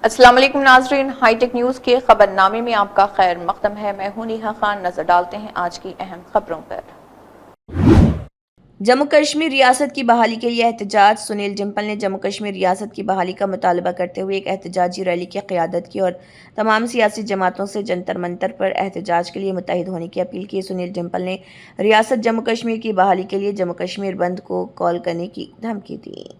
अस्सलाम वालेकुम नाजरीन, हाईटेक न्यूज़ के खबरनामे में आपका खैर मकदम है। मैं हूं नेहा खान। नजर डालते हैं आज की अहम खबरों पर। जम्मू कश्मीर रियासत की बहाली के लिए एहतजाज। सुनील जिम्पल ने जम्मू कश्मीर रियासत की बहाली का मुतालबा करते हुए एक एहतजाजी रैली की क़यादत की और तमाम सियासी जमातों से जंतर मंतर पर एहतजाज के लिए मुत्तहिद होने की अपील की। सुनील जिम्पल ने रियासत जम्मू कश्मीर की बहाली के लिए जम्मू कश्मीर बंद को कॉल करने की धमकी दी।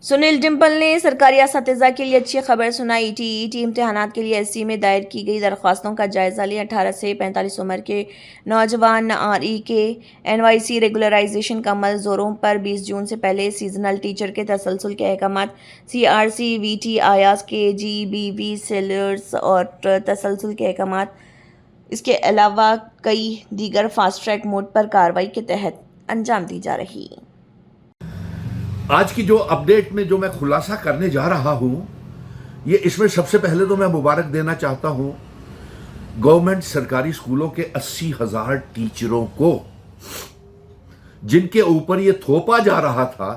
सुनील डिम्पल ने सरकारी असातिज़ा के लिए अच्छी खबर सुनाई। टीईटी इम्तिहानात के लिए एससी में दायर की गई दरख्वास्तों का जायज़ा लें। 18 से 45 उम्र के नौजवान आरई के एनवाईसी रेगुलराइजेशन का अमल ज़ोरों पर। 20 जून से पहले सीजनल टीचर के तसलसल के अहकामात सीआरसी वीटी आयाज के जीबीवी सेलर्स और तसलसल के अहकामात, इसके अलावा कई दीगर फास्ट ट्रैक मोड पर कार्रवाई के तहत अंजाम दी जा रही। आज की जो अपडेट में जो मैं खुलासा करने जा रहा हूं, ये इसमें सबसे पहले तो मैं मुबारक देना चाहता हूं गवर्नमेंट सरकारी स्कूलों के 80,000 टीचरों को, जिनके ऊपर ये थोपा जा रहा था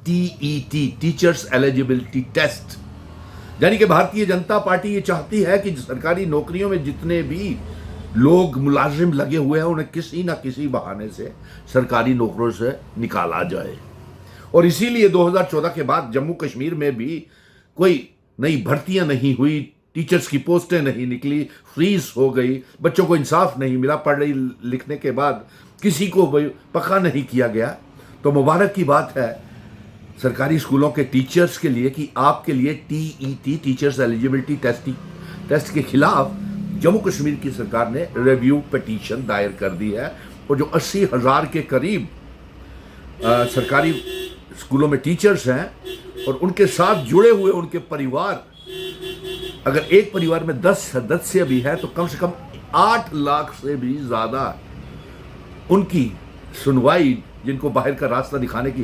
टीईटी, टीचर्स एलिजिबिलिटी टेस्ट। यानी कि भारतीय जनता पार्टी ये चाहती है कि सरकारी नौकरियों में जितने भी लोग मुलाजिम लगे हुए हैं उन्हें किसी ना किसी बहाने से सरकारी नौकरियों से निकाला जाए। और इसीलिए 2014 के बाद जम्मू कश्मीर में भी कोई नई भर्तियां नहीं हुई, टीचर्स की पोस्टें नहीं निकली, फ्रीज हो गई, बच्चों को इंसाफ नहीं मिला, पढ़ने लिखने के बाद किसी को पक्का नहीं किया गया। तो मुबारक की बात है सरकारी स्कूलों के टीचर्स के लिए कि आपके लिए टीईटी, टीचर्स एलिजिबिलिटी टेस्ट के खिलाफ जम्मू कश्मीर की सरकार ने रिव्यू पिटीशन दायर कर दी है। और जो 80,000 के करीब सरकारी स्कूलों में टीचर्स हैं और उनके साथ जुड़े हुए उनके परिवार, अगर एक परिवार में 10 सदस्य भी है तो कम से कम 8 लाख से भी ज्यादा उनकी सुनवाई, जिनको बाहर का रास्ता दिखाने की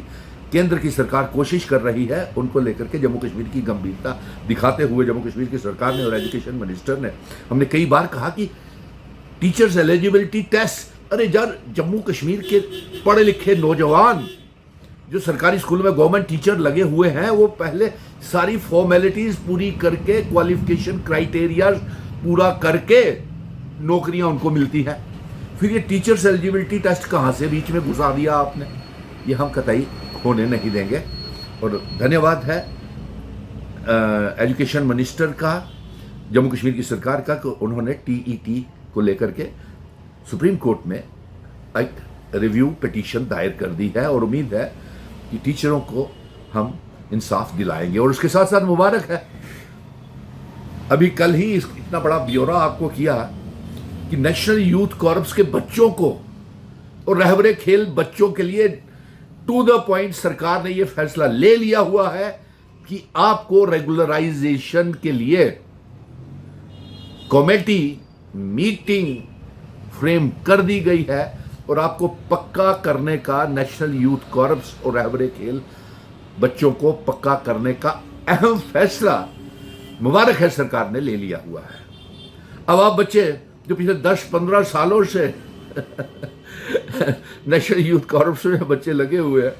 केंद्र की सरकार कोशिश कर रही है, उनको लेकर के जम्मू कश्मीर की गंभीरता दिखाते हुए जम्मू कश्मीर की सरकार ने और एजुकेशन मिनिस्टर ने, हमने कई बार कहा कि टीचर्स एलिजिबिलिटी टेस्ट, अरे यार जम्मू कश्मीर के पढ़े लिखे नौजवान जो सरकारी स्कूल में गवर्नमेंट टीचर लगे हुए हैं, वो पहले सारी फॉर्मेलिटीज पूरी करके, क्वालिफिकेशन क्राइटेरिया पूरा करके नौकरियां उनको मिलती हैं। फिर ये टीचर्स एलिजिबिलिटी टेस्ट कहां से बीच में घुसा दिया आपने, ये हम कतई होने नहीं देंगे। और धन्यवाद है एजुकेशन मिनिस्टर का, जम्मू कश्मीर की सरकार का, कि उन्होंने टीईटी को लेकर के सुप्रीम कोर्ट में एक रिव्यू पिटीशन दायर कर दी है। और उम्मीद है कि टीचरों को हम इंसाफ दिलाएंगे। और उसके साथ साथ मुबारक है, अभी कल ही इतना बड़ा ब्यौरा आपको किया कि नेशनल यूथ कॉर्प्स के बच्चों को और रहबरे खेल बच्चों के लिए टू द पॉइंट सरकार ने यह फैसला ले लिया हुआ है कि आपको रेगुलराइजेशन के लिए कमेटी मीटिंग फ्रेम कर दी गई है और आपको पक्का करने का, नेशनल यूथ कॉर्प्स और रहबरे खेल बच्चों को पक्का करने का अहम फैसला मुबारक है सरकार ने ले लिया हुआ है। अब आप बच्चे जो पिछले 10-15 सालों से नेशनल यूथ कॉर्प्स में बच्चे लगे हुए हैं,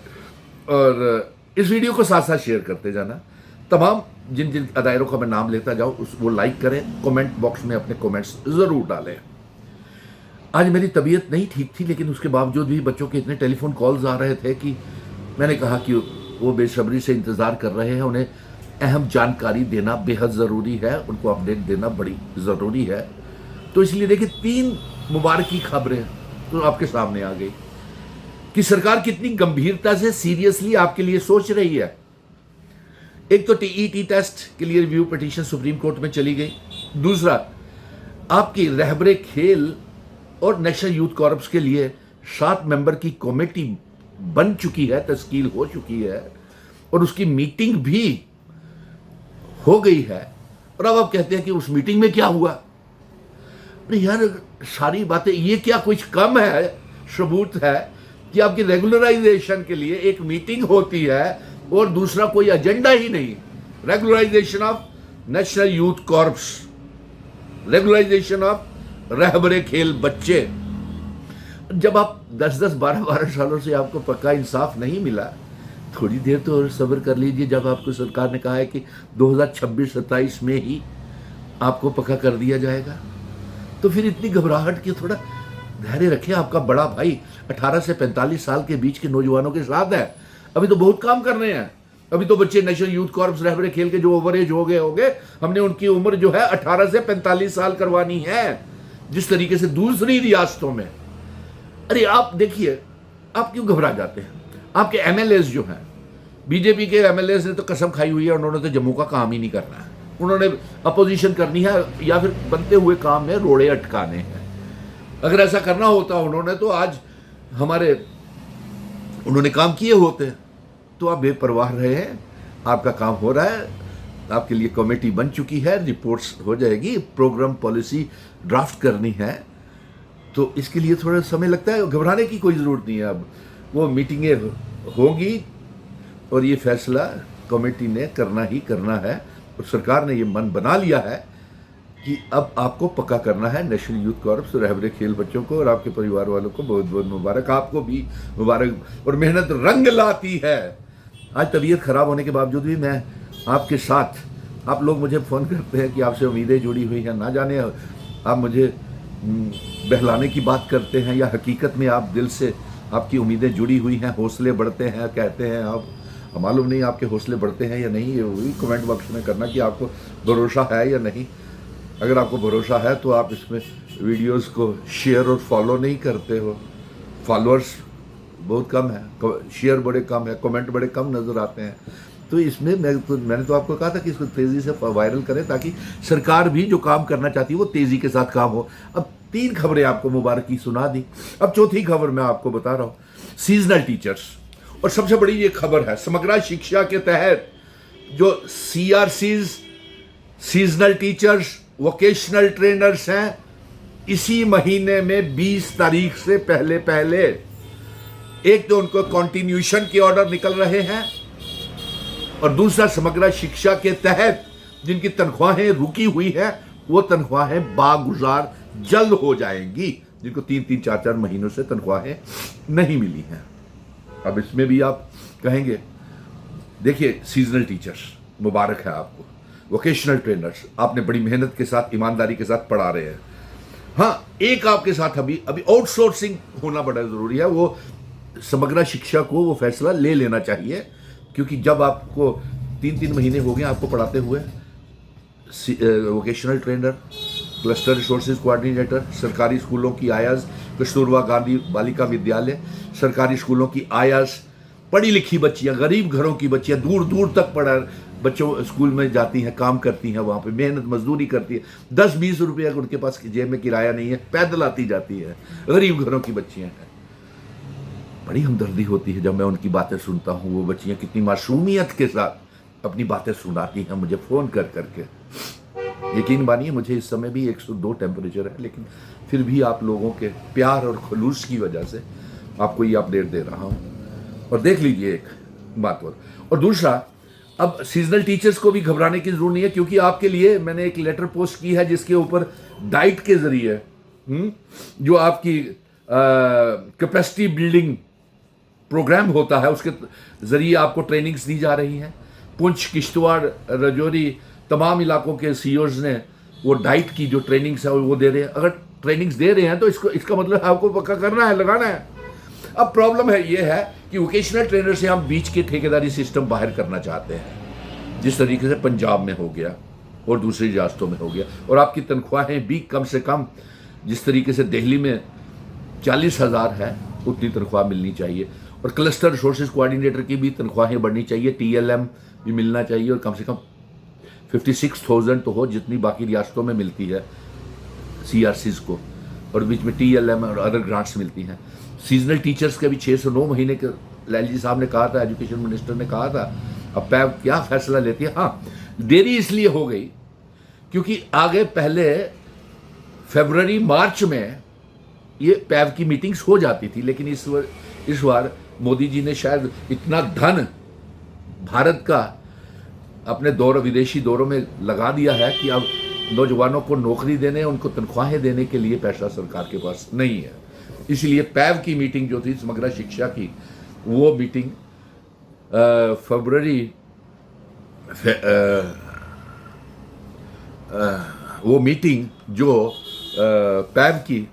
और इस वीडियो को साथ साथ शेयर करते जाना। तमाम जिन जिन अदायरों का मैं नाम लेता जाऊं वो लाइक करें, कमेंट बॉक्स में अपने कमेंट्स जरूर डालें। आज मेरी तबीयत नहीं ठीक थी, लेकिन उसके बावजूद भी बच्चों के इतने टेलीफोन कॉल्स आ रहे थे कि मैंने कहा कि वो बेसब्री से इंतज़ार कर रहे हैं, उन्हें अहम जानकारी देना बेहद ज़रूरी है, उनको अपडेट देना बड़ी ज़रूरी है। तो इसलिए देखिए 3 मुबारकी खबरें तो आपके सामने आ गई कि सरकार कितनी गंभीरता से, सीरियसली आपके लिए सोच रही है। एक तो टीईटी टेस्ट के लिए रिव्यू पिटीशन सुप्रीम कोर्ट में चली गई। दूसरा, आपकी रहबरे खेल और नेशनल यूथ कॉर्प्स के लिए 7 मेंबर की कमेटी बन चुकी है, तश्कील हो चुकी है और उसकी मीटिंग भी हो गई है। और अब आप कहते हैं कि उस मीटिंग में क्या हुआ? अरे यार, सारी बातें, ये क्या कुछ कम है सबूत है कि आपकी रेगुलराइजेशन के लिए एक मीटिंग होती है और दूसरा कोई एजेंडा ही नहीं। Regularisation of National Youth Corps, regularisation of Rehbar-e Khel बच्चे। जब आप 10-10, 12-12 सालों से आपको पक्का इंसाफ नहीं मिला, थोड़ी देर तो और सब्र कर लीजिए। जब आपको सरकार ने कहा है कि 2026-27 में ही आपको पक्का कर दिया जाएगा, तो फिर इतनी घबराहट की, थोड़ा धैर्य रखें। आपका बड़ा भाई 18 से 45 साल के बीच के नौजवानों के साथ है। अभी तो बहुत काम करने हैं। अभी तो बच्चे नेशनल यूथ कॉर्प्स रहबरे खेल के जो ओवर एज हो गए होंगे, हमने उनकी उम्र जो है 18 से 45 साल करवानी है, जिस तरीके से दूसरी रियासतों में। अरे आप देखिए, आप क्यों घबरा जाते हैं? आपके एमएलए जो हैं, बीजेपी के एमएलए ने तो कसम खाई हुई है, उन्होंने तो जम्मू का काम ही नहीं करना है। उन्होंने अपोजिशन करनी है या फिर बनते हुए काम में रोड़े अटकाने हैं। अगर ऐसा करना होता उन्होंने, तो आज उन्होंने काम किए होते। तो आप बेपरवाह रहे हैं, आपका काम हो रहा है, आपके लिए कमेटी बन चुकी है, रिपोर्ट्स हो जाएगी, प्रोग्राम पॉलिसी ड्राफ्ट करनी है, तो इसके लिए थोड़ा समय लगता है। घबराने की कोई ज़रूरत नहीं है। अब वो मीटिंगें होंगी और ये फैसला कमेटी ने करना ही करना है, और सरकार ने ये मन बना लिया है कि अब आपको पक्का करना है। नेशनल यूथ कॉर्प्स रहबरे खेल बच्चों को और आपके परिवार वालों को बहुत बहुत मुबारक। आपको भी मुबारक। और मेहनत रंग लाती है। आज तबीयत खराब होने के बावजूद भी मैं आपके साथ, आप लोग मुझे फ़ोन करते हैं कि आपसे उम्मीदें जुड़ी हुई हैं, ना जाने आप मुझे बहलाने की बात करते हैं या हकीकत में आप दिल से आपकी उम्मीदें जुड़ी हुई हैं, हौसले बढ़ते हैं, कहते हैं आप। मालूम नहीं आपके हौसले बढ़ते हैं या नहीं, ये वही कमेंट बॉक्स में करना कि आपको भरोसा है या नहीं। अगर आपको भरोसा है तो आप इसमें वीडियोस को शेयर और फॉलो नहीं करते हो। फॉलोअर्स बहुत कम है, शेयर बड़े कम है, कमेंट बड़े कम नज़र आते हैं। तो इसमें मैंने तो आपको कहा था कि इसको तेज़ी से वायरल करें, ताकि सरकार भी जो काम करना चाहती है वो तेज़ी के साथ काम हो। अब 3 खबरें आपको मुबारक की सुना दी, अब चौथी खबर मैं आपको बता रहा हूँ, सीजनल टीचर्स। और सबसे बड़ी ये खबर है, समग्र शिक्षा के तहत जो CRCs, seasonal teachers, vocational trainers हैं, इसी महीने में 20 तारीख से पहले एक तो उनको कॉन्टिन्यूशन के ऑर्डर निकल रहे हैं, और दूसरा समग्र शिक्षा के तहत जिनकी तनख्वाहें रुकी हुई हैं वो तनख्वाहें बागुजार जल्द हो जाएंगी, जिनको 3-3, 4-4 महीनों से तनख्वाहें नहीं मिली हैं। अब इसमें भी आप कहेंगे, देखिए सीजनल टीचर्स मुबारक है आपको, वोकेशनल ट्रेनर्स आपने बड़ी मेहनत के साथ, ईमानदारी के साथ पढ़ा रहे हैं। हाँ, एक आपके साथ अभी आउटसोर्सिंग होना बड़ा ज़रूरी है। वो समग्र शिक्षा को वो फैसला ले लेना चाहिए, क्योंकि जब आपको 3-3 महीने हो गए आपको पढ़ाते हुए, vocational trainer, cluster resources coordinator, सरकारी स्कूलों की आयाज, कस्तूरबा गांधी बालिका विद्यालय, सरकारी स्कूलों की आयाज, पढ़ी लिखी बच्चियां, गरीब घरों की बच्चियां, दूर दूर तक बच्चों स्कूल में जाती हैं, काम करती हैं, वहाँ पे मेहनत मजदूरी करती है। 10-20 रुपये अगर उनके पास जेब में किराया नहीं है, पैदल आती जाती है, गरीब घरों की बच्चियां हैं। बड़ी हमदर्दी होती है जब मैं उनकी बातें सुनता हूँ। वो बच्चियां कितनी मासूमियत के साथ अपनी बातें सुनाती हैं मुझे फ़ोन कर करके। यकीन मानिए मुझे इस समय भी 102 टेम्परेचर है, लेकिन फिर भी आप लोगों के प्यार और खलूस की वजह से आपको ये अपडेट दे रहा हूँ। और देख लीजिए एक बात और दूसरा, अब सीजनल टीचर्स को भी घबराने की जरूरत नहीं है, क्योंकि आपके लिए मैंने एक लेटर पोस्ट की है जिसके ऊपर डाइट के जरिए जो आपकी कैपेसिटी बिल्डिंग प्रोग्राम होता है उसके जरिए आपको ट्रेनिंग्स दी जा रही हैं। पुंछ, किश्तवाड़, राजौरी तमाम इलाकों के CEOs ने वो डाइट की जो ट्रेनिंग्स है वो दे रहे हैं। अगर ट्रेनिंग्स दे रहे हैं तो इसका मतलब आपको पक्का करना है, लगाना है। अब प्रॉब्लम है ये है कि वोकेशनल ट्रेनर से हम बीच के ठेकेदारी सिस्टम बाहर करना चाहते हैं, जिस तरीके से पंजाब में हो गया और दूसरी रियासतों में हो गया, और आपकी तनख्वाहें भी कम से कम, जिस तरीके से दिल्ली में 40,000 है उतनी तनख्वाह मिलनी चाहिए, और क्लस्टर रिसोर्सेज कोऑर्डिनेटर की भी तनख्वाहें बढ़नी चाहिए, TLM भी मिलना चाहिए, और कम से कम 56,000 तो हो जितनी बाकी रियासतों में मिलती है CRCs को, और बीच में TLM और अदर ग्रांट्स मिलती हैं। सीजनल टीचर्स के भी 6 से 9 महीने के लालजी साहब ने कहा था, एजुकेशन मिनिस्टर ने कहा था। अब पैब क्या फैसला लेती है? हाँ, देरी इसलिए हो गई क्योंकि आगे पहले फरवरी मार्च में ये पैब की मीटिंग्स हो जाती थी, लेकिन इस बार मोदी जी ने शायद इतना धन भारत का अपने विदेशी दौरों में लगा दिया है कि अब नौजवानों को नौकरी देने, उनको तनख्वाहें देने के लिए पैसा सरकार के पास नहीं है। इसलिए पैब की मीटिंग जो थी समग्र शिक्षा की, वो मीटिंग फरवरी वो मीटिंग जो पैब की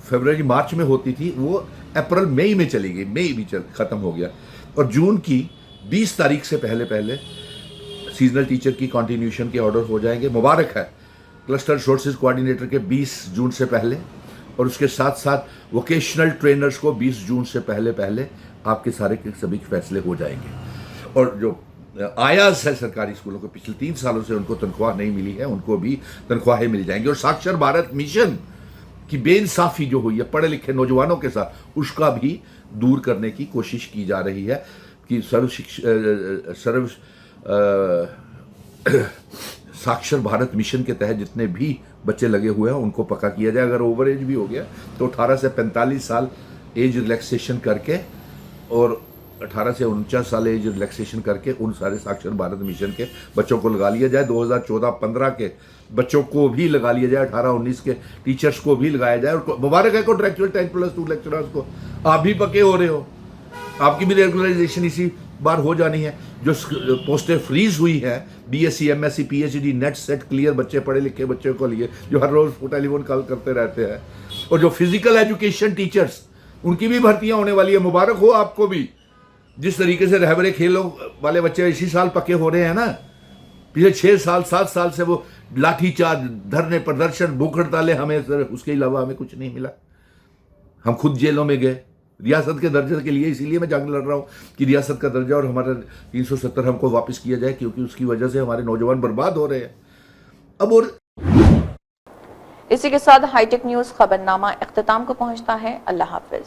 फरवरी मार्च में होती थी वो अप्रैल मई में चली गई, मई भी ख़त्म हो गया। और जून की 20 तारीख से पहले पहले सीजनल टीचर की कंटिन्यूशन के ऑर्डर हो जाएंगे। मुबारक है क्लस्टर रिसोर्सेज कोऑर्डिनेटर के 20 जून से पहले, और उसके साथ साथ वोकेशनल ट्रेनर्स को 20 जून से पहले पहले आपके सारे के सभी फैसले हो जाएंगे। और जो आयाज है सरकारी स्कूलों को, पिछले 3 सालों से उनको तनख्वाह नहीं मिली है, उनको भी तनख्वाहें मिल जाएंगी। और साक्षर भारत मिशन की बेइंसाफी जो हुई है पढ़े लिखे नौजवानों के साथ, उसका भी दूर करने की कोशिश की जा रही है कि सर्व साक्षर भारत मिशन के तहत जितने भी बच्चे लगे हुए हैं उनको पक्का किया जाए। अगर ओवर एज भी हो गया तो 18 से 45 साल एज रिलैक्सेशन करके और 18 से 49 साल एज रिलैक्सेशन करके उन सारे साक्षर भारत मिशन के बच्चों को लगा लिया जाए। 2014-15 के बच्चों को भी लगा लिया जाए, 18-19 के टीचर्स को भी लगाया जाए। और मुबारक है कॉन्ट्रैक्चुअल 10+2 लेक्चरर्स को, आप भी पक्के हो रहे हो, आपकी भी रेगुलराइजेशन इसी बार हो जानी है। जो पोस्टें फ्रीज हुई हैं BSc MSc PhD net set clear बच्चे, पढ़े लिखे बच्चों को लिए जो हर रोज टेलीफोन कॉल करते रहते हैं, और जो फिजिकल एजुकेशन टीचर्स उनकी भी भर्तियां होने वाली है। मुबारक हो आपको भी। जिस तरीके से रहबरे खेलों वाले बच्चे इसी साल पक्के हो रहे हैं ना, पिछले 6 साल 7 साल से वो लाठीचार्ज, धरने, प्रदर्शन, भूख हड़तालें, हमें उसके अलावा हमें कुछ नहीं मिला। हम खुद जेलों में गए रियासत के दर्जे के लिए, इसीलिए मैं जंग लड़ रहा हूँ कि रियासत का दर्जा और हमारा 370 हमको वापस किया जाए, क्योंकि उसकी वजह से हमारे नौजवान बर्बाद हो रहे हैं। अब और इसी के साथ हाईटेक न्यूज़ खबरनामा इख्तिताम को पहुंचता है। अल्लाह हाफिज।